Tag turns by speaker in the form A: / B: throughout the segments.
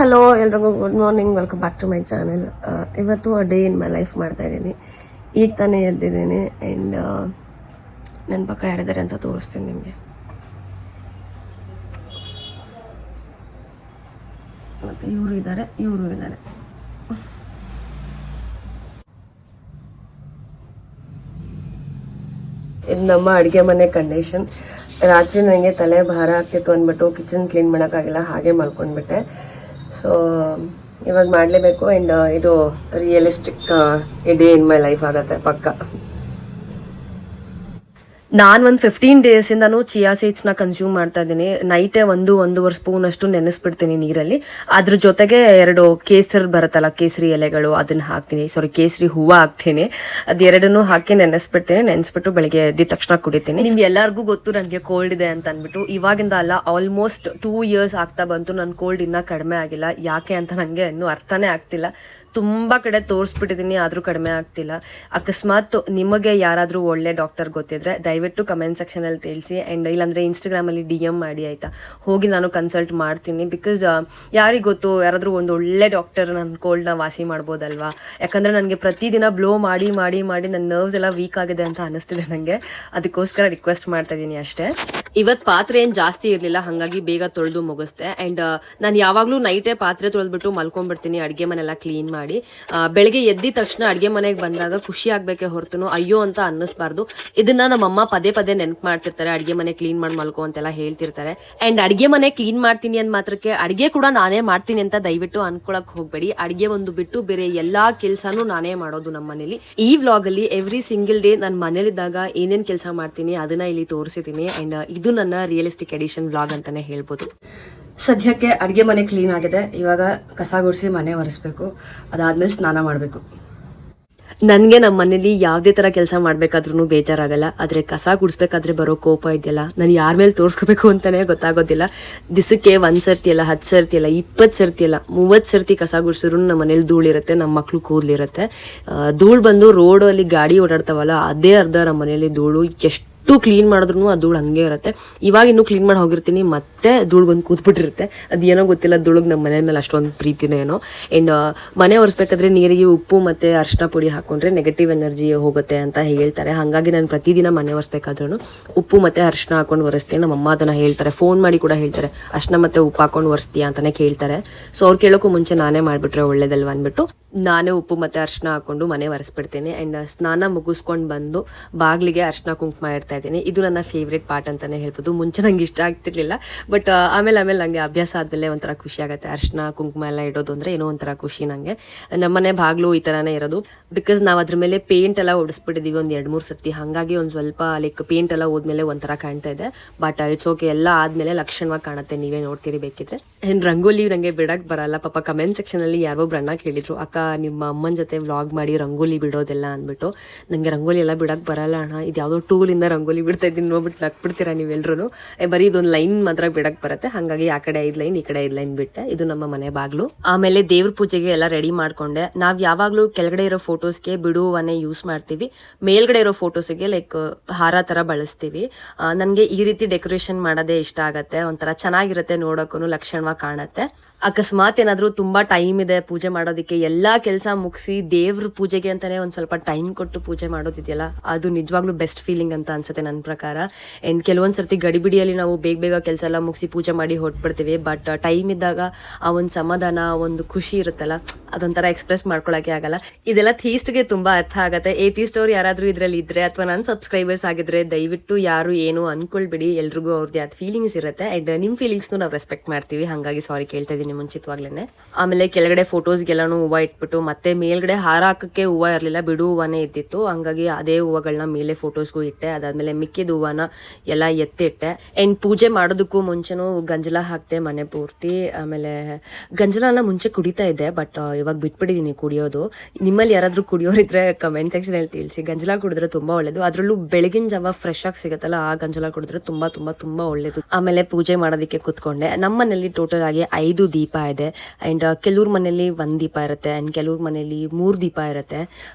A: Hello ಎಲ್ರಿಗೂ good morning, welcome back to my channel. ಇವತ್ತು day in my life ಮಾಡ್ತಾ ಇದ್ದೀನಿ. ಈಗ ತಾನೇ ಎದ್ದಿದ್ದೀನಿ ಆ್ಯಂಡ್ ನನ್ನ ಪಕ್ಕ ಯಾರಿದ್ದಾರೆ ಅಂತ ತೋರಿಸ್ತೀನಿ ನಿಮಗೆ. ಮತ್ತು ಇವರು ಇದ್ದಾರೆ. ಇದು ನಮ್ಮ ಅಡುಗೆ ಮನೆ ಕಂಡೀಷನ್. ರಾತ್ರಿ ನನಗೆ ತಲೆ ಭಾರ ಆಗ್ತಿತ್ತು ಅಂದ್ಬಿಟ್ಟು ಕಿಚನ್ ಕ್ಲೀನ್ ಮಾಡೋಕ್ಕಾಗಿಲ್ಲ, ಹಾಗೆ ಮಲ್ಕೊಂಡ್ಬಿಟ್ಟೆ. ಸೊ ಇವಾಗ ಮಾಡಲೇಬೇಕು. ಆ್ಯಂಡ್ ಇದು realistic day in my life ಆಗುತ್ತೆ ಪಕ್ಕ. ನಾನು ಒಂದು 15 ಡೇಸಿಂದನೂ ಚಿಯಾ ಸೀಡ್ಸ್ನ ಕನ್ಸ್ಯೂಮ್ ಮಾಡ್ತಾ ಇದ್ದೀನಿ. ನೈಟೇ 1-1.5 ಸ್ಪೂನ್ ಅಷ್ಟು ನೆನೆಸ್ಬಿಡ್ತೀನಿ ನೀರಲ್ಲಿ. ಅದ್ರ ಜೊತೆಗೆ 2 ಕೇಸರಿ ಬರುತ್ತಲ್ಲ, ಕೇಸರಿ ಎಲೆಗಳು, ಅದನ್ನ ಹಾಕ್ತೀನಿ. ಕೇಸರಿ ಹೂವು ಹಾಕ್ತೀನಿ. ಅದೆರಡನ್ನೂ ಹಾಕಿ ನೆನೆಸ್ಬಿಟ್ಟು ಬೆಳಿಗ್ಗೆ ಎದ್ದ ತಕ್ಷಣ ಕುಡಿತೀನಿ. ನಿಮ್ಗೆ ಎಲ್ಲರಿಗೂ ಗೊತ್ತು ನನಗೆ ಕೋಲ್ಡ್ ಇದೆ ಅಂತ ಅಂದ್ಬಿಟ್ಟು. ಇವಾಗಿಂದ ಅಲ್ಲ, ಆಲ್ಮೋಸ್ಟ್ 2 ಇಯರ್ಸ್ ಆಗ್ತಾ ಬಂತು. ನನ್ನ ಕೋಲ್ಡ್ ಇನ್ನೂ ಕಡಿಮೆ ಆಗಿಲ್ಲ. ಯಾಕೆ ಅಂತ ನನಗೆ ಇನ್ನೂ ಅರ್ಥನೇ ಆಗ್ತಿಲ್ಲ. ತುಂಬ ಕಡೆ ತೋರಿಸ್ಬಿಟ್ಟಿದ್ದೀನಿ, ಆದರೂ ಕಡಿಮೆ ಆಗ್ತಿಲ್ಲ. ಅಕಸ್ಮಾತ್ ನಿಮಗೆ ಯಾರಾದರೂ ಒಳ್ಳೆ ಡಾಕ್ಟರ್ ಗೊತ್ತಿದ್ರೆ ದಯವಿಟ್ಟು ಕಮೆಂಟ್ ಸೆಕ್ಷನಲ್ಲಿ ತಿಳಿಸಿ. ಆ್ಯಂಡ್ ಇಲ್ಲಾಂದರೆ ಇನ್ಸ್ಟಾಗ್ರಾಮಲ್ಲಿ DM ಮಾಡಿ, ಆಯಿತಾ? ಹೋಗಿ ನಾನು ಕನ್ಸಲ್ಟ್ ಮಾಡ್ತೀನಿ. ಬಿಕಾಸ್ ಯಾರಿಗೆ ಗೊತ್ತು, ಯಾರಾದರೂ ಒಂದು ಒಳ್ಳೆ ಡಾಕ್ಟರ್ ನನ್ನ ಕೋಲ್ಡ್ನ ವಾಸಿ ಮಾಡ್ಬೋದಲ್ವಾ? ಯಾಕಂದರೆ ನನಗೆ ಪ್ರತಿದಿನ ಬ್ಲೋ ಮಾಡಿ ನನ್ನ ನರ್ವ್ಸ್ ಎಲ್ಲ ವೀಕ್ ಆಗಿದೆ ಅಂತ ಅನ್ನಿಸ್ತಿದೆ ನನಗೆ. ಅದಕ್ಕೋಸ್ಕರ ರಿಕ್ವೆಸ್ಟ್ ಮಾಡ್ತಾ ಇದ್ದೀನಿ ಅಷ್ಟೇ. ಇವತ್ತು ಪಾತ್ರೆ ಏನು ಜಾಸ್ತಿ ಇರಲಿಲ್ಲ, ಹಾಗಾಗಿ ಬೇಗ ತೊಳೆದು ಮುಗಿಸ್ದೆ. ಆ್ಯಂಡ್ ನಾನು ಯಾವಾಗಲೂ ನೈಟೇ ಪಾತ್ರೆ ತೊಳೆದ್ಬಿಟ್ಟು ಮಲ್ಕೊಂಡ್ಬಿಡ್ತೀನಿ, ಅಡುಗೆ ಮನೆಲ್ಲ ಕ್ಲೀನ್ ಮಾಡಿ. ಬೆಳಗ್ಗೆ ಎದ್ದಿದ ತಕ್ಷಣ ಅಡುಗೆ ಮನೆಗೆ ಬಂದಾಗ ಖುಷಿ ಆಗಬೇಕೆ ಹೊರತು ಅಯ್ಯೋ ಅಂತ ಅನ್ನಿಸ್ಬಾರ್ದು. ಇದನ್ನ ನಮ್ಮಮ್ಮ ಪದೇ ನೆನಪು ಮಾಡ್ತಿರ್ತಾರೆ, ಅಡುಗೆ ಮನೆ ಕ್ಲೀನ್ ಮಾಡಿ ಮಲ್ಕೋ ಅಂತೆಲ್ಲ ಹೇಳ್ತಿರ್ತಾರೆ. ಆ್ಯಂಡ್ ಅಡುಗೆ ಮನೆ ಕ್ಲೀನ್ ಮಾಡ್ತೀನಿ ಅಂದ ಮಾತ್ರಕ್ಕೆ ಅಡುಗೆ ಕೂಡ ನಾನೇ ಮಾಡ್ತೀನಿ ಅಂತ ದಯವಿಟ್ಟು ಅನ್ಕೊಳಕ್ ಹೋಗ್ಬೇಡಿ. ಅಡುಗೆ ಒಂದು ಬಿಟ್ಟು ಬೇರೆ ಎಲ್ಲಾ ಕೆಲಸನೂ ನಾನೇ ಮಾಡೋದು ನಮ್ಮ ಮನೇಲಿ. ಈ ವ್ಲಾಗಲ್ಲಿ ಎವ್ರಿ ಸಿಂಗಲ್ ಡೇ ನಾನು ಮನೇಲಿದ್ದಾಗ ಏನೇನು ಕೆಲಸ ಮಾಡ್ತೀನಿ ಅದನ್ನ ಇಲ್ಲಿ ತೋರಿಸಿದ್ದೀನಿ. ಆ್ಯಂಡ್ ಇದು ನನ್ನ ರಿಯಲಿಸ್ಟಿಕ್ ಎಡಿಷನ್ ವ್ಲಾಗ್ ಅಂತಾನೆ ಹೇಳ್ಬೋದು. ಸದ್ಯಕ್ಕೆ ಅಡುಗೆ ಮನೆ ಕ್ಲೀನ್ ಆಗಿದೆ. ಇವಾಗ ಕಸ ಗುಡಿಸಿ ಮನೆ ಒರೆಸ್ಬೇಕು. ಅದಾದ್ಮೇಲೆ ಸ್ನಾನ ಮಾಡಬೇಕು. ನನಗೆ ನಮ್ಮ ಮನೇಲಿ ಯಾವುದೇ ಥರ ಕೆಲಸ ಮಾಡಬೇಕಾದ್ರೂ ಬೇಜಾರಾಗಲ್ಲ. ಆದರೆ ಕಸ ಗುಡಿಸ್ಬೇಕಾದ್ರೆ ಬರೋ ಕೋಪ ಇದೆಯಲ್ಲ, ನಾನು ಯಾರ ಮೇಲೆ ತೋರಿಸ್ಕೋಬೇಕು ಅಂತಲೇ ಗೊತ್ತಾಗೋದಿಲ್ಲ. ದಿಸಕ್ಕೆ 1 ಸರ್ತಿ ಅಲ್ಲ, 10 ಸರ್ತಿ ಅಲ್ಲ, 20 ಸರ್ತಿ ಅಲ್ಲ, 30 ಸರ್ತಿ ಕಸ ಗುಡಿಸಿದ್ರು ನಮ್ಮ ಮನೇಲಿ ಧೂಳಿರುತ್ತೆ, ನಮ್ಮ ಮಕ್ಳು ಕೂದಲಿರುತ್ತೆ. ಧೂಳು ಬಂದು ರೋಡಲ್ಲಿ ಗಾಡಿ ಓಡಾಡ್ತಾವಲ್ಲ, ಅದೇ ಅರ್ಧ ನಮ್ಮ ಮನೇಲಿ ಧೂಳು. ಎಷ್ಟು ಕ್ಲೀನ್ ಮಾಡಿದ್ರು ಆ ಧೂಳು ಹಂಗೆ ಇರುತ್ತೆ. ಇವಾಗ ಇನ್ನೂ ಕ್ಲೀನ್ ಮಾಡಿ ಹೋಗಿರ್ತೀನಿ, ಮತ್ತೆ ಧೂಳು ಬಂದು ಕೂತ್ಬಿಟ್ಟಿರುತ್ತೆ. ಅದೇನೋ ಗೊತ್ತಿಲ್ಲ, ಧೂಳಿಗೆ ನಮ್ಮ ಮನೆ ಮೇಲೆ ಅಷ್ಟೊಂದು ಪ್ರೀತಿನೇ ಏನೋ. ಆ್ಯಂಡ್ ಮನೆ ಒರೆಸ್ಬೇಕಾದ್ರೆ ನೀರಿಗೆ ಉಪ್ಪು ಮತ್ತು ಅರಿಶಿನ ಪುಡಿ ಹಾಕೊಂಡ್ರೆ ನೆಗೆಟಿವ್ ಎನರ್ಜಿ ಹೋಗುತ್ತೆ ಅಂತ ಹೇಳ್ತಾರೆ. ಹಾಗಾಗಿ ನಾನು ಪ್ರತಿದಿನ ಮನೆ ಒರೆಸ್ಬೇಕಾದ್ರೂ ಉಪ್ಪು ಮತ್ತು ಅರಿಶಿನ ಹಾಕೊಂಡು ಒರೆಸ್ತೀನಿ. ನಮ್ಮ ಅಮ್ಮ ಅದನ್ನು ಹೇಳ್ತಾರೆ, ಫೋನ್ ಮಾಡಿ ಕೂಡ ಹೇಳ್ತಾರೆ, ಅರಿಶಿನ ಮತ್ತು ಉಪ್ಪು ಹಾಕೊಂಡು ಒರೆಸ್ತೀಯಾ ಅಂತಲೇ ಕೇಳ್ತಾರೆ. ಸೊ ಅವ್ರು ಕೇಳೋಕ್ಕೂ ಮುಂಚೆ ನಾನೇ ಮಾಡಿಬಿಟ್ರೆ ಒಳ್ಳೇದಲ್ವ ಅಂದ್ಬಿಟ್ಟು ನಾನೇ ಉಪ್ಪು ಮತ್ತು ಅರಿಶಿನ ಹಾಕೊಂಡು ಮನೆ ಒರೆಸ್ಬಿಡ್ತೀನಿ. ಆ್ಯಂಡ್ ಸ್ನಾನ ಮುಗಿಸ್ಕೊಂಡು ಬಂದು ಬಾಗಿಲಿಗೆ ಅರಿಶಿನ ಕುಂಕುಮ ಇಡ್ತಾ ಇದ್ದೀನಿ. ಇದು ನನ್ನ ಫೇವ್ರೇಟ್ ಪಾರ್ಟ್ ಅಂತಲೇ ಹೇಳ್ಬೋದು. ಮುಂಚೆ ನಂಗೆ ಇಷ್ಟ ಆಗ್ತಿರ್ಲಿಲ್ಲ, ಬಟ್ ಆಮೇಲೆ ನನಗೆ ಅಭ್ಯಾಸ ಆದಮೇಲೆ ಒಂಥರ ಖುಷಿ ಆಗುತ್ತೆ. ಅರಿಶಿನ ಕುಂಕುಮ ಎಲ್ಲ ಇಡೋದು ಅಂದರೆ ಏನೋ ಒಂಥರ ಖುಷಿ ನನಗೆ. ನಮ್ಮನೆ ಬಾಗಿಲು ಈ ಥರನೇ ಇರೋದು. ಬಿಕಾಸ್ ನಾವು ಅದ್ರ ಮೇಲೆ ಪೇಂಟ್ ಎಲ್ಲ ಹೊಡಿಸ್ಬಿಟ್ಟಿದ್ದೀವಿ ಒಂದು 2-3 ಸರ್ತಿ. ಹಾಗಾಗಿ ಒಂದು ಸ್ವಲ್ಪ ಲೈಕ್ ಪೇಂಟ್ ಎಲ್ಲ ಹೋದ್ಮೇಲೆ ಒಂಥರ ಕಾಣ್ತಾ ಇದೆ. ಬಟ್ ಇಟ್ಸ್ ಓಕೆ, ಎಲ್ಲ ಆದಮೇಲೆ ಲಕ್ಷಣವಾಗಿ ಕಾಣುತ್ತೆ, ನೀವೇ ನೋಡ್ತೀರಿ ಬೇಕಿದ್ರೆ. ಆ್ಯಂಡ್ ರಂಗೋಲಿ ನನಗೆ ಬಿಡಕ್ಕೆ ಬರಲ್ಲ. ಪಾಪ ಕಮೆಂಟ್ ಸೆಕ್ಷನಲ್ಲಿ ಯಾರೋ ಅಣ್ಣ ಕೇಳಿದ್ರು, ಅಕ್ಕ ನಿಮ್ಮ ಅಮ್ಮನ ಜೊತೆ ವ್ಲಾಗ್ ಮಾಡಿ ರಂಗೋಲಿ ಬಿಡೋದೆಲ್ಲ ಅಂದ್ಬಿಟ್ಟು. ನನಗೆ ರಂಗೋಲಿ ಎಲ್ಲ ಬಿಡಕ್ಕೆ ಬರಲ್ಲ ಅಣ್ಣ, ಇದು ಯಾವುದೋ ಟೂಲಿಂದ ರಂಗೋಲಿ ಬಿಡ್ತಾ ಇದ್ದೀನಿ, ನೋಡ್ಬಿಟ್ಟು ನಕ್ಬಿಡ್ತೀರಾ ನೀವೆಲ್ಲರೂ. ಬರೀ ಇದೊಂದು ಲೈನ್ ಮಾತ್ರ ಬಿಡಕ್ಕೆ ಬರುತ್ತೆ. ಹಾಗಾಗಿ ಆ ಕಡೆ 5 ಲೈನ್, ಈ ಕಡೆ 5 ಲೈನ್ ಬಿಟ್ಟೆ. ಇದು ನಮ್ಮ ಮನೆ ಬಾಗ್ಲು. ಆಮೇಲೆ ದೇವ್ರ ಪೂಜೆಗೆ ಎಲ್ಲ ರೆಡಿ ಮಾಡ್ಕೊಂಡೆ. ನಾವು ಯಾವಾಗಲೂ ಕೆಳಗಡೆ ಇರೋ ಫೋಟೋಸ್ಗೆ ಬಿಡುವನ್ನೇ ಯೂಸ್ ಮಾಡ್ತೀವಿ, ಮೇಲ್ಗಡೆ ಇರೋ ಫೋಟೋಸ್ಗೆ ಲೈಕ್ ಹಾರ ಥರ ಬಳಸ್ತೀವಿ. ನನಗೆ ಈ ರೀತಿ ಡೆಕೋರೇಷನ್ ಮಾಡೋದೇ ಇಷ್ಟ ಆಗುತ್ತೆ. ಒಂಥರ ಚೆನ್ನಾಗಿರುತ್ತೆ, ನೋಡೋಕ್ಕೂ ಲಕ್ಷಣವಾಗಿ ಕಾಣುತ್ತೆ. ಅಕಸ್ಮಾತ್ ಏನಾದರೂ ತುಂಬ ಟೈಮ್ ಇದೆ ಪೂಜೆ ಮಾಡೋದಕ್ಕೆ, ಎಲ್ಲ ಕೆಲಸ ಮುಗಿಸಿ ದೇವ್ರ ಪೂಜೆಗೆ ಅಂತಾನೆ ಒಂದು ಸ್ವಲ್ಪ ಟೈಮ್ ಕೊಟ್ಟು ಪೂಜೆ ಮಾಡೋದಿದೆಯಲ್ಲ, ಅದು ನಿಜವಾಗ್ಲೂ ಬೆಸ್ಟ್ ಫೀಲಿಂಗ್ ಅಂತ ಅನ್ಸುತ್ತೆ ನನ್ನ ಪ್ರಕಾರ. ಆ್ಯಂಡ್ ಕೆಲವೊಂದು ಸರ್ತಿ ಗಡಿಬಿಡಿಯಲ್ಲಿ ನಾವು ಬೇಗ ಕೆಲಸ ಎಲ್ಲ ಮುಗಿಸಿ ಪೂಜೆ ಮಾಡಿ ಹೊಟ್ಬಿಡ್ತೀವಿ. ಬಟ್ ಟೈಮ್ ಇದ್ದಾಗ ಆ ಒಂದು ಸಮಾಧಾನ, ಒಂದು ಖುಷಿ ಇರುತ್ತಲ್ಲ, ಅದೊಂಥರ ಎಕ್ಸ್ಪ್ರೆಸ್ ಮಾಡ್ಕೊಳಕ್ಕೆ ಆಗಲ್ಲ. ಇದೆಲ್ಲ ಥೀಸ್ಟ್ಗೆ ತುಂಬ ಅರ್ಥ ಆಗುತ್ತೆ. ಏಥೀಸ್ಟ್ ಅವ್ರು ಯಾರಾದರೂ ಇದರಲ್ಲಿ ಇದ್ರೆ ಅಥವಾ ನನ್ನ ಸಬ್ಸ್ಕ್ರೈಬರ್ಸ್ ಆಗಿದ್ರೆ ದಯವಿಟ್ಟು ಯಾರು ಏನು ಅನ್ಕೊಳ್ಬಿಡಿ. ಎಲ್ರಿಗೂ ಅವ್ರದ್ದೇ ಆದ ಫೀಲಿಂಗ್ಸ್ ಇರುತ್ತೆ. ಆ್ಯಂಡ್ ನಿಮ್ಮ ಫೀಲಿಂಗ್ಸ್ನು ನಾವು ರೆಸ್ಪೆಕ್ಟ್ ಮಾಡ್ತೀವಿ. ಹಾಗಾಗಿ ಸಾರಿ ಕೇಳ್ತಾ ಇದ್ದೀನಿ ಮುಂಚಿತವಾಗ್ಲೇನೆ. ಆಮೇಲೆ ಕೆಳಗಡೆ ಫೋಟೋಸ್ಗೆಲ್ಲಾನು ಹೂವು ಇಟ್ಬಿಟ್ಟು, ಮತ್ತೆ ಮೇಲ್ಗಡೆ ಹಾರ ಹಾಕಕ್ಕೆ ಹೂವು ಇರಲಿಲ್ಲ, ಬಿಡು ಹೂವನೇ ಇದ್ದಿತ್ತು. ಹಂಗಾಗಿ ಅದೇ ಹೂವುಗಳನ್ನ ಮೇಲೆ ಫೋಟೋಸ್ಗೂ ಇಟ್ಟೆ. ಅದಾದ್ಮೇಲೆ ಮಿಕ್ಕಿದ ಹೂವನ ಎಲ್ಲ ಎತ್ತಿಟ್ಟೆ. ಆ್ಯಂಡ್ ಪೂಜೆ ಮಾಡೋದಕ್ಕೂ ಮುಂಚೆನೂ ಗಂಜಲ ಹಾಕ್ತೆ ಮನೆ ಪೂರ್ತಿ. ಆಮೇಲೆ ಗಂಜಲನ ಮುಂಚೆ ಕುಡಿತಾ ಇದ್ದೆ, ಬಟ್ ಇವಾಗ ಬಿಟ್ಬಿಟ್ಟಿದ್ದೀನಿ ಕುಡಿಯೋದು. ನಿಮ್ಮಲ್ಲಿ ಯಾರಾದರೂ ಕುಡಿಯೋರಿದ್ರೆ ಕಮೆಂಟ್ ಸೆಕ್ಷನಲ್ಲಿ ತಿಳಿಸಿ. ಗಂಜಲ ಕುಡಿದ್ರೆ ತುಂಬಾ ಒಳ್ಳೇದು, ಅದರಲ್ಲೂ ಬೆಳಗಿನ ಜಾವ ಫ್ರೆಶ್ ಆಗಿ ಸಿಗುತ್ತಲ್ಲ, ಆ ಗಂಜಲ ಕುಡಿದ್ರೆ ತುಂಬಾ ತುಂಬಾ ತುಂಬಾ ಒಳ್ಳೇದು. ಆಮೇಲೆ ಪೂಜೆ ಮಾಡೋದಕ್ಕೆ ಕುತ್ಕೊಂಡೆ. ನಮ್ಮ ಮನೇಲಿ ಟೋಟಲ್ ಆಗಿ 5 ದೀಪ ಇದೆ. ಆ್ಯಂಡ್ ಕೆಲವ್ರ ಮನೇಲಿ 1 ದೀಪ ಇರುತ್ತೆ, ಆ್ಯಂಡ್ ಇನ್ನು ಕೆಲವ್ರ ಮನೇಲಿ 3 ದೀಪ ಇರುತ್ತೆ.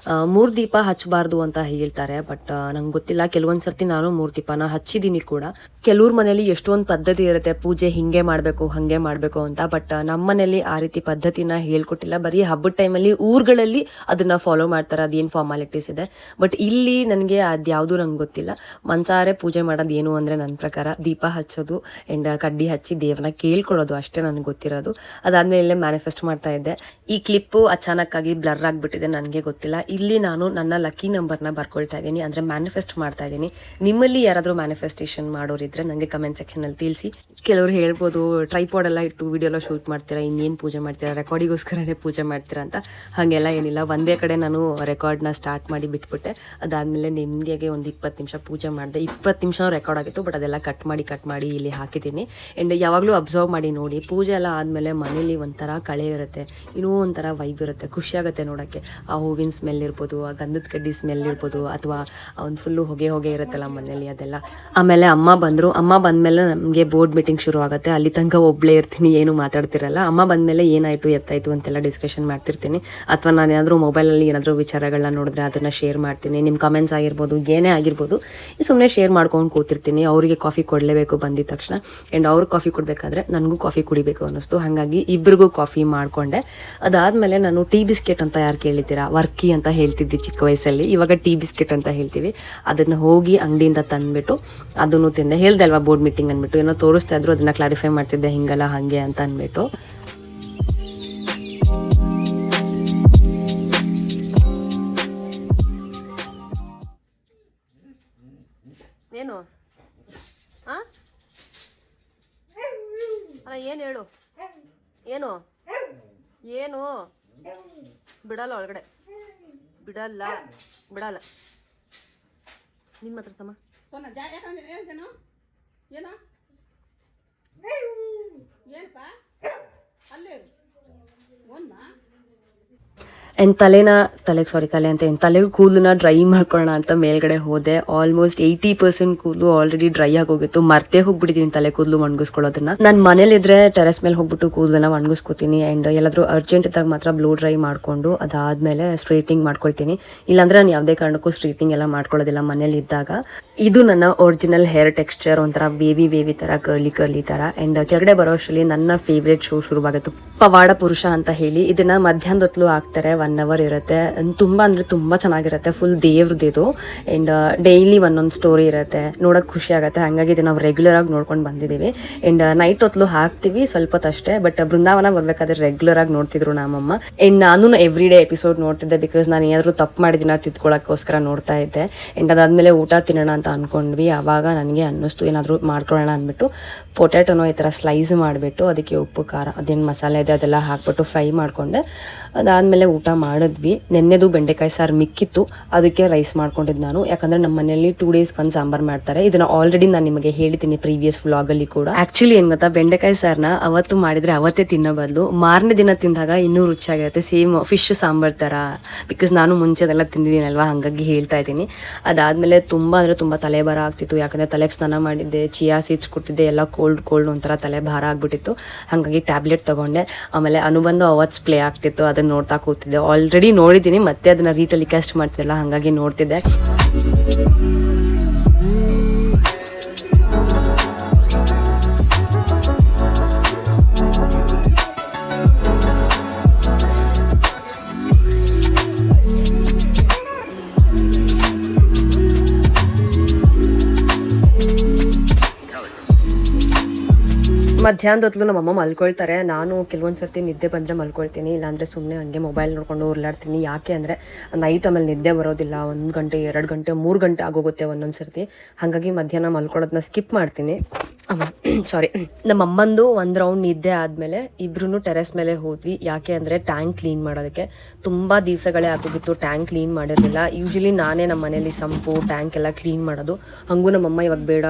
A: 3 ದೀಪ ಹಚ್ಚಬಾರ್ದು ಅಂತ ಹೇಳ್ತಾರೆ, ಬಟ್ ನಂಗೆ ಗೊತ್ತಿಲ್ಲ. ಕೆಲವೊಂದು ಸರ್ತಿ ನಾನು 3 ದೀಪನ ಹಚ್ಚಿದ್ದೀನಿ ಕೂಡ. ಕೆಲವ್ರ ಮನೇಲಿ ಎಷ್ಟೊಂದು ಪದ್ಧತಿ ಇರುತ್ತೆ, ಪೂಜೆ ಹಿಂಗೆ ಮಾಡಬೇಕು ಹಾಗೆ ಮಾಡಬೇಕು ಅಂತ. ಬಟ್ ನಮ್ಮ ಮನೇಲಿ ಆ ರೀತಿ ಪದ್ಧತಿನ ಹೇಳ್ಕೊಟ್ಟಿಲ್ಲ. ಬರೀ ಹಬ್ಬದ ಟೈಮಲ್ಲಿ ಊರುಗಳಲ್ಲಿ ಅದನ್ನ ಫಾಲೋ ಮಾಡ್ತಾರೆ, ಅದೇನು ಫಾರ್ಮಾಲಿಟೀಸ್ ಇದೆ. ಬಟ್ ಇಲ್ಲಿ ನನಗೆ ಅದ್ಯಾವುದು ನಂಗೆ ಗೊತ್ತಿಲ್ಲ. ಮನ್ಸಾರೆ ಪೂಜೆ ಮಾಡೋದು ಏನು ಅಂದರೆ ನನ್ನ ಪ್ರಕಾರ ದೀಪ ಹಚ್ಚೋದು ಆ್ಯಂಡ್ ಕಡ್ಡಿ ಹಚ್ಚಿ ದೇವ್ರನ್ನ ಕೇಳ್ಕೊಳ್ಳೋದು ಅಷ್ಟೇ ನನಗೆ ಗೊತ್ತಿರೋದು. ಅದಾದಮೇಲೆ ಇಲ್ಲೇ ಮ್ಯಾನಿಫೆಸ್ಟ್ ಮಾಡ್ತಾ ಇದ್ದೆ. ಈ ಕ್ಲಿಪ್ಪು ಅಚಾನಕ್ಕಾಗಿ ಬ್ಲರ್ ಆಗಿಬಿಟ್ಟಿದೆ, ನನಗೆ ಗೊತ್ತಿಲ್ಲ. ಇಲ್ಲಿ ನಾನು ನನ್ನ ಲಕ್ಕಿ ನಂಬರ್ನ ಬರ್ಕೊಳ್ತಾ ಇದ್ದೀನಿ, ಅಂದರೆ ಮ್ಯಾನಿಫೆಸ್ಟ್ ಮಾಡ್ತಾ ಇದ್ದೀನಿ. ನಿಮ್ಮಲ್ಲಿ ಯಾರಾದರೂ ಮ್ಯಾನಿಫೆಸ್ಟೇಷನ್ ಮಾಡೋರಿದ್ರೆ ನನಗೆ ಕಮೆಂಟ್ ಸೆಕ್ಷನಲ್ಲಿ ತಿಳಿಸಿ. ಕೆಲವರು ಹೇಳ್ಬೋದು ಟ್ರೈಪಾಡ್ ಎಲ್ಲ ಇಟ್ಟು ವಿಡಿಯೋ ಎಲ್ಲ ಶೂಟ್ ಮಾಡ್ತೀರಾ, ಇನ್ನೇನು ಪೂಜೆ ಮಾಡ್ತೀರಾ, ರೆಕಾರ್ಡಿಗೋಸ್ಕರನೇ ಪೂಜೆ ಮಾಡ್ತೀರಾ ಅಂತ. ಹಾಗೆಲ್ಲ ಏನಿಲ್ಲ, ಒಂದೇ ಕಡೆ ನಾನು ರೆಕಾರ್ಡ್ನ ಸ್ಟಾರ್ಟ್ ಮಾಡಿ ಬಿಟ್ಬಿಟ್ಟೆ. ಅದಾದಮೇಲೆ ನೆಮ್ಮದಿಯಾಗೆ ಒಂದು 20 ನಿಮಿಷ ಪೂಜೆ ಮಾಡಿದೆ. 20 ನಿಮಿಷ ರೆಕಾರ್ಡ್ ಆಗಿತ್ತು, ಬಟ್ ಅದೆಲ್ಲ ಕಟ್ ಮಾಡಿ ಇಲ್ಲಿ ಹಾಕಿದ್ದೀನಿ. ಆ್ಯಂಡ್ ಯಾವಾಗಲೂ ಅಬ್ಸರ್ವ್ ಮಾಡಿ ನೋಡಿ, ಪೂಜೆ ಎಲ್ಲ ಆದಮೇಲೆ ಮನೇಲಿ ಒಂಥರ ಕಳೆ ಇರುತ್ತೆ, ಇನ್ನೂ ಒಂಥರ ವೈಬ್ ಇರುತ್ತೆ, ಖುಷಿಯಾಗುತ್ತೆ ನೋಡೋಕ್ಕೆ. ಆ ಹೂವಿನ ಸ್ಮೆಲ್ ಇರ್ಬೋದು, ಆ ಗಂಧದ ಕಡ್ಡಿ ಸ್ಮೆಲ್ ಇರ್ಬೋದು, ಅಥವಾ ಒಂದು ಫುಲ್ಲು ಹೊಗೆ ಇರುತ್ತಲ್ಲ ಮನೇಲಿ, ಅದೆಲ್ಲ. ಆಮೇಲೆ ಅಮ್ಮ ಬಂದಮೇಲೆ ನಮಗೆ ಬೋರ್ಡ್ ಮೀಟಿಂಗ್ ಶುರು ಆಗುತ್ತೆ. ಅಲ್ಲಿ ತನಕ ಒಬ್ಬಳೇ ಇರ್ತೀನಿ, ಏನು ಮಾತಾಡ್ತಿರಲ್ಲ. ಅಮ್ಮ ಬಂದಮೇಲೆ ಏನಾಯಿತು ಎತ್ತಾಯಿತು ಅಂತೆಲ್ಲ ಡಿಸ್ಕಷನ್ ಮಾಡ್ತಿರ್ತೀನಿ. ಅಥವಾ ನಾನು ಏನಾದರೂ ಮೊಬೈಲಲ್ಲಿ ಏನಾದರೂ ವಿಚಾರಗಳನ್ನ ನೋಡಿದ್ರೆ ಅದನ್ನು ಶೇರ್ ಮಾಡ್ತೀನಿ. ನಿಮ್ಮ ಕಮೆಂಟ್ಸ್ ಆಗಿರ್ಬೋದು, ಏನೇ ಆಗಿರ್ಬೋದು, ಸುಮ್ಮನೆ ಶೇರ್ ಮಾಡ್ಕೊಂಡು ಕೂತಿರ್ತೀನಿ. ಅವರಿಗೆ ಕಾಫಿ ಕೊಡಲೇಬೇಕು ಬಂದಿದ ತಕ್ಷಣ. ಆ್ಯಂಡ್ ಅವ್ರಿಗೆ ಕಾಫಿ ಕೊಡಬೇಕಾದ್ರೆ ನನಗೂ ಕಾಫಿ ಕುಡಿಬೇಕು ಅನ್ನಿಸ್ತು. ಹಾಗಾಗಿ ಇಬ್ಬರಿಗೂ ಕಾಫಿ ಮಾಡಿಕೊಂಡೆ. ಅದಾದಮೇಲೆ ನಾನು ಟೀ ಬಿಸ್ಕೆಟ್ ಅಂತ ಯಾರು ಕೇಳಿದ್ದೀರಾ, ವರ್ಕಿ ಅಂತ ಹೇಳ್ತಿದ್ವಿ ಚಿಕ್ಕ ವಯಸ್ಸಲ್ಲಿ, ಇವಾಗ ಟೀ ಬಿಸ್ಕೆಟ್ ಅಂತ ಹೇಳ್ತೀವಿ. ಅದನ್ನು ಹೋಗಿ ಅಂಗಡಿಯಿಂದ ತಂದುಬಿಟ್ಟು ಅದನ್ನು ತಿಂದೆ. ಹೇಳ್ದೆ ಅಲ್ವಾ ಬೋರ್ಡ್ ಮೀಟಿಂಗ್ ಅಂದ್ಬಿಟ್ಟು, ಏನೋ ತೋರಿಸ್ತಾ ಇದ್ರು, ಅದನ್ನು ಕ್ಲಾರಿಫೈ ಮಾಡ್ತಿದ್ದೆ, ಹಿಂಗಲ್ಲ ಹಾಗೆ ಅಂತ ಅಂದ್ಬಿಟ್ಟು. ಏನು ಅಲ್ಲ, ಏನು ಹೇಳು, ಏನು ಏನು ಬಿಡಲ್ಲ, ಒಳಗಡೆ ಬಿಡಲ್ಲ ನಿನ್ನ ಮಾತ್ರ ಸಮ ಏನೋ ಏನಪ್ಪ ಅಲ್ಲೇ ತಲೆಗೆ ಕೂದಲನ್ನ ಡ್ರೈ ಮಾಡ್ಕೊಳ್ಳೋಣ ಅಂತ ಮೇಲ್ಗಡೆ ಹೋದೆ. ಆಲ್ಮೋಸ್ಟ್ 80% ಕೂದಲು ಆಲ್ರೆಡಿ ಡ್ರೈ ಆಗೋಗಿತ್ತು. ಮರ್ತೇ ಹೋಗ್ಬಿಟ್ಟಿದ್ದೀನಿ ತಲೆ ಕೂದಲು ಒಣಗಿಸ್ಕೊಳ್ಳೋದನ್ನ. ನಾನು ಮನೇಲಿದ್ರೆ ಟೆರೆಸ್ ಮೇಲೆ ಹೋಗ್ಬಿಟ್ಟು ಕೂದಲನ್ನ ಒಣಗಿಸ್ಕೊತೀನಿ. ಆ್ಯಂಡ್ ಎಲ್ಲಾದ್ರೂ ಅರ್ಜೆಂಟ್ ಇದ್ದಾಗ ಮಾತ್ರ ಬ್ಲೂ ಡ್ರೈ ಮಾಡ್ಕೊಂಡು ಅದಾದ್ಮೇಲೆ ಸ್ಟ್ರೈಟಿಂಗ್ ಮಾಡ್ಕೊಳ್ತೀನಿ. ಇಲ್ಲಾಂದ್ರೆ ನಾನು ಯಾವುದೇ ಕಾರಣಕ್ಕೂ ಸ್ಟ್ರೈಟಿಂಗ್ ಎಲ್ಲ ಮಾಡ್ಕೊಳ್ಳೋದಿಲ್ಲ ಮನೇಲಿ ಇದ್ದಾಗ. ಇದು ನನ್ನ ಒರಿಜಿನಲ್ ಹೇರ್ ಟೆಕ್ಸ್ಚರ್, ಒಂಥರ ವೇವಿ ತರ ಕರ್ಲಿ ತರ. ಆ್ಯಂಡ್ ಕೆಳಗಡೆ ಬರೋ ಅಷ್ಟರಲ್ಲಿ ನನ್ನ ಫೇವ್ರೇಟ್ ಶೋ ಶುರುವಾಗಿತ್ತು, ಪವಾಡ ಪುರುಷ ಅಂತ ಹೇಳಿ. ಇದನ್ನ ಮಧ್ಯಾಹ್ನದ ಹೊತ್ತು ಹಾಕ್ತಾರೆ, 1 hour ಇರುತ್ತೆ. ತುಂಬಾ ಅಂದ್ರೆ ತುಂಬಾ ಚೆನ್ನಾಗಿರುತ್ತೆ, ಫುಲ್ ದೇವ್ರದ್ದು. ಆ್ಯಂಡ್ ಡೈಲಿ ಒಂದೊಂದು ಸ್ಟೋರಿ ಇರುತ್ತೆ, ನೋಡೋಕೆ ಖುಷಿ ಆಗುತ್ತೆ. ಹಾಗಾಗಿ ಇದು ನಾವು ರೆಗ್ಯುಲರ್ ಆಗಿ ನೋಡ್ಕೊಂಡು ಬಂದಿದ್ದೀವಿ. ಆ್ಯಂಡ್ ನೈಟ್ ಹೊತ್ತು ಹಾಕ್ತೀವಿ ಸ್ವಲ್ಪ ಹೊತ್ತಷ್ಟೇ, ಬಟ್ ಬೃಂದಾವನ ಬರ್ಬೇಕಾದ್ರೆ ರೆಗ್ಯುಲರ್ ಆಗಿ ನೋಡ್ತಿದ್ರು ನಮ್ಮಮ್ಮ. ಆ್ಯಂಡ್ ನಾನು ಎವ್ರಿ ಡೇ ಎಪಿಸೋಡ್ ನೋಡ್ತಿದ್ದೆ, ಬಿಕಾಸ್ ನಾನು ಏನಾದರೂ ತಪ್ಪು ಮಾಡಿದಿನ ತಿದ್ಕೊಳ್ಳೋಕ್ಕೋಸ್ಕರ ನೋಡ್ತಾ ಇದ್ದೆ. ಆ್ಯಂಡ್ ಅದಾದಮೇಲೆ ಊಟ ತಿನ್ನೋಣ ಅಂತ ಅಂದ್ಕೊಂಡ್ವಿ. ಆವಾಗ ನನಗೆ ಅನ್ನಿಸ್ತು ಏನಾದರೂ ಮಾಡ್ಕೊಳ್ಳೋಣ ಅಂದ್ಬಿಟ್ಟು ಪೊಟ್ಯಾಟೊನೋ ಈ ಥರ ಸ್ಲೈಸ್ ಮಾಡಿಬಿಟ್ಟು ಅದಕ್ಕೆ ಉಪ್ಪು ಖಾರ ಅದೇನು ಮಸಾಲೆ ಇದೆ ಅದೆಲ್ಲ ಹಾಕ್ಬಿಟ್ಟು ಫ್ರೈ ಮಾಡಿಕೊಂಡೆ. ಅದಾದಮೇಲೆ ಊಟ ಮಾಡಿದ್ವಿ. ನೆನ್ನೆದು ಬೆಂಡೆಕಾಯಿ ಸಾರು ಮಿಕ್ಕಿತ್ತು, ಅದಕ್ಕೆ ರೈಸ್ ಮಾಡ್ಕೊಂಡಿದ್ದು ನಾನು. ಯಾಕಂದರೆ ನಮ್ಮ ಮನೆಯಲ್ಲಿ 2 days ಒಂದು ಸಾಂಬಾರು ಮಾಡ್ತಾರೆ. ಇದನ್ನು ಆಲ್ರೆಡಿ ನಾನು ನಿಮಗೆ ಹೇಳಿದ್ದೀನಿ ಪ್ರೀವಿಯಸ್ ವ್ಲಾಗಲ್ಲಿ ಕೂಡ. ಆ್ಯಕ್ಚುಲಿ ಏನು ಗೊತ್ತಾ, ಬೆಂಡೆಕಾಯಿ ಸಾರನ್ನ ಅವತ್ತು ಮಾಡಿದರೆ ಅವತ್ತೇ ತಿನ್ನೋ ಬದಲು ಮಾರನೇ ದಿನ ತಿಂದಾಗ ಇನ್ನೂ ರುಚಿಯಾಗಿರುತ್ತೆ, ಸೇಮ್ ಫಿಶ್ ಸಾಂಬಾರು ಥರ. ಬಿಕಾಸ್ ನಾನು ಮುಂಚೆ ಅದೆಲ್ಲ ತಿಂದಿದ್ದೀನಲ್ವಾ, ಹಾಗಾಗಿ ಹೇಳ್ತಾ ಇದ್ದೀನಿ. ಅದಾದಮೇಲೆ ತುಂಬ ಅಂದರೆ ತುಂಬ ತಲೆ ಭಾರ ಆಗ್ತಿತ್ತು. ಯಾಕಂದರೆ ತಲೆಗೆ ಸ್ನಾನ ಮಾಡಿದ್ದೆ, ಚಿಯಾ ಸೀಡ್ಸ್ ಕೊಡ್ತಿದ್ದೆ, ಎಲ್ಲ ಕೋಲ್ಡ್ ಒಂಥರ ತಲೆ ಭಾರ ಆಗಿಬಿಟ್ಟಿತ್ತು. ಹಾಗಾಗಿ ಟ್ಯಾಬ್ಲೆಟ್ ತೊಗೊಂಡೆ. ಆಮೇಲೆ ಅನುಬಂಧ ಅವತ್ಸ್ ಪ್ಲೇ ಆಗ್ತಿತ್ತು, ಅದನ್ನು ನೋಡ್ತಾ ಕೂತಿದ್ದೆ. ಆಲ್ರೆಡಿ ನೋಡಿದ್ದೀನಿ, ಮತ್ತೆ ಅದನ್ನು ರೀಟೆಲಿಕಾಸ್ಟ್ ಮಾಡ್ತಿಲ್ಲ, ಹಾಗಾಗಿ ನೋಡ್ತಿದ್ದೆ. ಮಧ್ಯಾಹ್ನದ ಹೊತ್ತು ನಮ್ಮಮ್ಮ ಮಲ್ಕೊಳ್ತಾರೆ. ನಾನು ಕೆಲವೊಂದು ಸರ್ತಿ ನಿದ್ದೆ ಬಂದರೆ ಮಲ್ಕೊಳ್ತೀನಿ, ಇಲ್ಲಾಂದರೆ ಸುಮ್ಮನೆ ಹಂಗೆ ಮೊಬೈಲ್ ನೋಡ್ಕೊಂಡು ಉರ್ಲಾಡ್ತೀನಿ. ಯಾಕೆ ಅಂದರೆ ನೈಟ್ ಆಮೇಲೆ ನಿದ್ದೆ ಬರೋದಿಲ್ಲ. 1 ಗಂಟೆ 2 ಗಂಟೆ 3 ಗಂಟೆ ಆಗೋಗುತ್ತೆ ಒಂದೊಂದು ಸರ್ತಿ. ಹಾಗಾಗಿ ಮಧ್ಯಾಹ್ನ ಮಲ್ಕೊಳ್ಳೋದನ್ನ ಸ್ಕಿಪ್ ಮಾಡ್ತೀನಿ. ಸಾರಿ, ನಮ್ಮ ಅಮ್ಮಂದು 1 ರೌಂಡ್ ನಿದ್ದೆ ಆದಮೇಲೆ ಇಬ್ರು ಟೆರೆಸ್ ಮೇಲೆ ಹೋದ್ವಿ. ಯಾಕೆ ಅಂದರೆ ಟ್ಯಾಂಕ್ ಕ್ಲೀನ್ ಮಾಡೋದಕ್ಕೆ. ತುಂಬ ದಿವಸಗಳೇ ಆಗೋಗಿತ್ತು ಟ್ಯಾಂಕ್ ಕ್ಲೀನ್ ಮಾಡಿರಲಿಲ್ಲ. ಯೂಶ್ವಲಿ ನಾನೇ ನಮ್ಮ ಮನೇಲಿ ಸಂಪು ಟ್ಯಾಂಕ್ ಎಲ್ಲ ಕ್ಲೀನ್ ಮಾಡೋದು. ಹಾಗೂ ನಮ್ಮಮ್ಮ ಇವಾಗ ಬೇಡ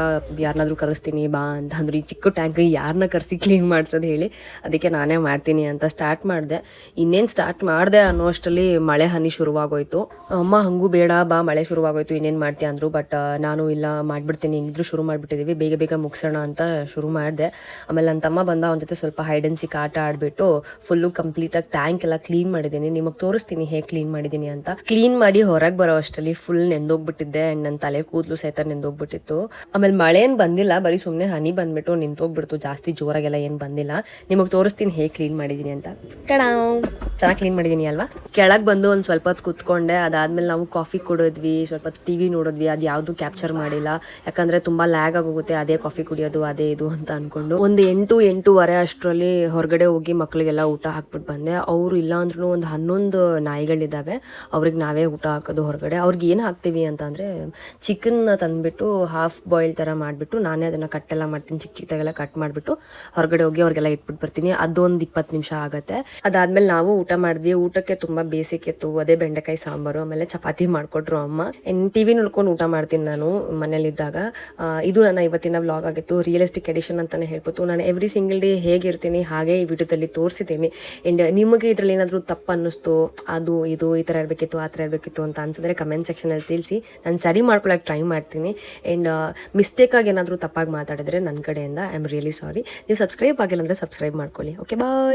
A: ಯಾರನ್ನಾದ್ರೂ ಕರೆಸ್ತೀನಿ ಬಾ ಅಂತ ಅಂದ್ರು. ಈ ಚಿಕ್ಕ ಟ್ಯಾಂಕ್ ಯಾರನ್ನ ಯಾರನ್ನ ಕರೆಸಿ ಕ್ಲೀನ್ ಮಾಡಿಸೋದು ಹೇಳಿ, ಅದಕ್ಕೆ ನಾನೇ ಮಾಡ್ತೀನಿ ಅಂತ ಸ್ಟಾರ್ಟ್ ಮಾಡಿದೆ. ಇನ್ನೇನು ಸ್ಟಾರ್ಟ್ ಮಾಡಿದೆ ಅನ್ನೋ ಅಷ್ಟರಲ್ಲಿ ಮಳೆ ಹನಿ ಶುರುವಾಗೋಯ್ತು. ಅಮ್ಮ ಹಂಗೂ ಬೇಡ ಬಾ ಮಳೆ ಶುರುವಾಗೋಯ್ತು ಇನ್ನೇನು ಮಾಡ್ತೀಯ ಅಂದರು. ಬಟ್ ನಾನು ಇಲ್ಲ ಮಾಡಿಬಿಡ್ತೀನಿ, ಹಿಂಗಿದ್ರು ಶುರು ಮಾಡಿಬಿಟ್ಟಿದ್ದೀವಿ, ಬೇಗ ಬೇಗ ಮುಗಿಸೋಣ ಅಂತ ಶುರು ಮಾಡಿದೆ. ಆಮೇಲೆ ನನ್ನ ತಮ್ಮ ಬಂದ, ಅವನ ಜೊತೆ ಸ್ವಲ್ಪ ಹೈಡ್ ಆ್ಯಂಡ್ ಸೀಕ್ ಆಟ ಆಡಿಬಿಟ್ಟು ಫುಲ್ಲು ಕಂಪ್ಲೀಟಾಗಿ ಟ್ಯಾಂಕ್ ಎಲ್ಲ ಕ್ಲೀನ್ ಮಾಡಿದ್ದೀನಿ. ನಿಮಗೆ ತೋರಿಸ್ತೀನಿ ಹೇಗೆ ಕ್ಲೀನ್ ಮಾಡಿದ್ದೀನಿ ಅಂತ. ಕ್ಲೀನ್ ಮಾಡಿ ಹೊರಗೆ ಬರೋ ಅಷ್ಟರಲ್ಲಿ ಫುಲ್ ನೆಂದೋಗ್ಬಿಟ್ಟಿದ್ದೆ ಆ್ಯಂಡ್ ನನ್ನ ತಲೆ ಕೂದಲು ಸಹಿತ ನೆಂದೋಗ್ಬಿಟ್ಟಿತ್ತು. ಆಮೇಲೆ ಮಳೆ ಏನು ಬಂದಿಲ್ಲ, ಬರೀ ಸುಮ್ಮನೆ ಹನಿ ಬಂದ್ಬಿಟ್ಟು ನಿಂತೋಗ್ಬಿಡ್ತು, ಜಾಸ್ತಿ ಜೋರಾಗೆಲ್ಲ ಏನು ಬಂದಿಲ್ಲ. ನಿಮಗೆ ತೋರಿಸ್ತೀನಿ ಹೇಗೆ ಕ್ಲೀನ್ ಮಾಡಿದ್ದೀನಿ ಅಂತ. ಚೆನ್ನಾಗಿ ಕ್ಲೀನ್ ಮಾಡಿದ್ದೀನಿ ಅಲ್ವಾ. ಕೆಳಗೆ ಬಂದು ಒಂದು ಸ್ವಲ್ಪ ಹೊತ್ತು ಕೂತ್ಕೊಂಡೆ. ಅದಾದ್ಮೇಲೆ ನಾವು ಕಾಫಿ ಕುಡಿದ್ವಿ, ಸ್ವಲ್ಪ ಟಿವಿ ನೋಡಿದ್ವಿ. ಅದು ಯಾವುದು ಕ್ಯಾಪ್ಚರ್ ಮಾಡಿಲ್ಲ, ಯಾಕಂದರೆ ತುಂಬ ಲ್ಯಾಗ್ ಆಗೋಗುತ್ತೆ ಅದೇ ಕಾಫಿ ಕುಡಿಯೋದು ಅದೇ ಇದು ಅಂತ ಅಂದ್ಕೊಂಡು. ಒಂದು 8-8:30 ಅಷ್ಟರಲ್ಲಿ ಹೊರಗಡೆ ಹೋಗಿ ಮಕ್ಕಳಿಗೆಲ್ಲ ಊಟ ಹಾಕ್ಬಿಟ್ಟು ಬಂದೆ. ಅವರು ಇಲ್ಲ ಅಂದ್ರೂ ಒಂದು 11 ನಾಯಿಗಳಿದ್ದಾವೆ, ಅವ್ರಿಗೆ ನಾವೇ ಊಟ ಹಾಕೋದು ಹೊರಗಡೆ. ಅವ್ರಿಗೆ ಏನು ಹಾಕ್ತೀವಿ ಅಂತಂದರೆ ಚಿಕನ್ನ ತಂದುಬಿಟ್ಟು ಹಾಫ್ ಬಾಯ್ಲ್ ಥರ ಮಾಡಿಬಿಟ್ಟು ನಾನೇ ಅದನ್ನು ಕಟ್ಟೆಲ್ಲ ಮಾಡ್ತೀನಿ, ಚಿಕ್ಕ ಚಿಕ್ಕದಾಗೆಲ್ಲ ಕಟ್ ಮಾಡಿಬಿಟ್ಟು ಹೊರಗಡೆ ಹೋಗಿ ಅವ್ರಿಗೆಲ್ಲ ಇಟ್ಬಿಟ್ಟು ಬರ್ತೀನಿ. ಅದೊಂದು 20 ನಿಮಿಷ ಆಗುತ್ತೆ. ಅದಾದ್ಮೇಲೆ ನಾವು ಊಟ ಮಾಡಿದ್ವಿ. ಊಟಕ್ಕೆ ತುಂಬ ಬೇಸಿಕ್ ಇತ್ತು, ಅದೇ ಬೆಂಡೆಕಾಯಿ ಸಾಂಬಾರು, ಆಮೇಲೆ ಚಪಾತಿ ಮಾಡಿಕೊಟ್ರು ಅಮ್ಮ. ಟಿವಿ ನೋಡ್ಕೊಂಡು ಊಟ ಮಾಡ್ತೀನಿ ನಾನು ಮನೇಲಿದ್ದಾಗ. ಇದು ನನ್ನ ಇವತ್ತಿನ ವ್ಲಾಗ್ ಆಗಿತ್ತು, ರಿಯಲಿಸ್ಟಿಕ್ ಎಡಿಷನ್ ಅಂತಲೇ ಹೇಳ್ಬೋದು. ನಾನು ಎವ್ರಿ ಸಿಂಗಲ್ ಡೇ ಹೇಗಿರ್ತೀನಿ ಹಾಗೆ ಈ ವಿಡಿಯೋದಲ್ಲಿ ತೋರಿಸಿದ್ದೀನಿ. ಆ್ಯಂಡ್ ನಿಮಗೆ ಇದರಲ್ಲಿ ಏನಾದರೂ ತಪ್ಪು ಅನ್ನಿಸ್ತು, ಅದು ಇದು ಈ ಥರ ಇರಬೇಕಿತ್ತು ಆ ಥರ ಇರಬೇಕಿತ್ತು ಅಂತ ಅನ್ಸಿದ್ರೆ ಕಮೆಂಟ್ ಸೆಕ್ಷನಲ್ಲಿ ತಿಳಿಸಿ, ನಾನು ಸರಿ ಮಾಡ್ಕೊಳ್ಳೋಕೆ ಟ್ರೈ ಮಾಡ್ತೀನಿ. ಆ್ಯಂಡ್ ಮಿಸ್ಟೇಕಾಗಿ ಏನಾದರೂ ತಪ್ಪಾಗಿ ಮಾತಾಡಿದ್ರೆ ನನ್ನ ಕಡೆಯಿಂದ ಐ ಆಮ್ ರಿಯಲಿ ಸಾರಿ. ನೀವು ಸಬ್ಸ್ಕ್ರೈಬ್ ಆಗಿಲ್ಲ ಅಂದರೆ ಸಬ್ಸ್ಕ್ರೈಬ್ ಮಾಡ್ಕೊಳ್ಳಿ. ಓಕೆ, ಬಾಯ್.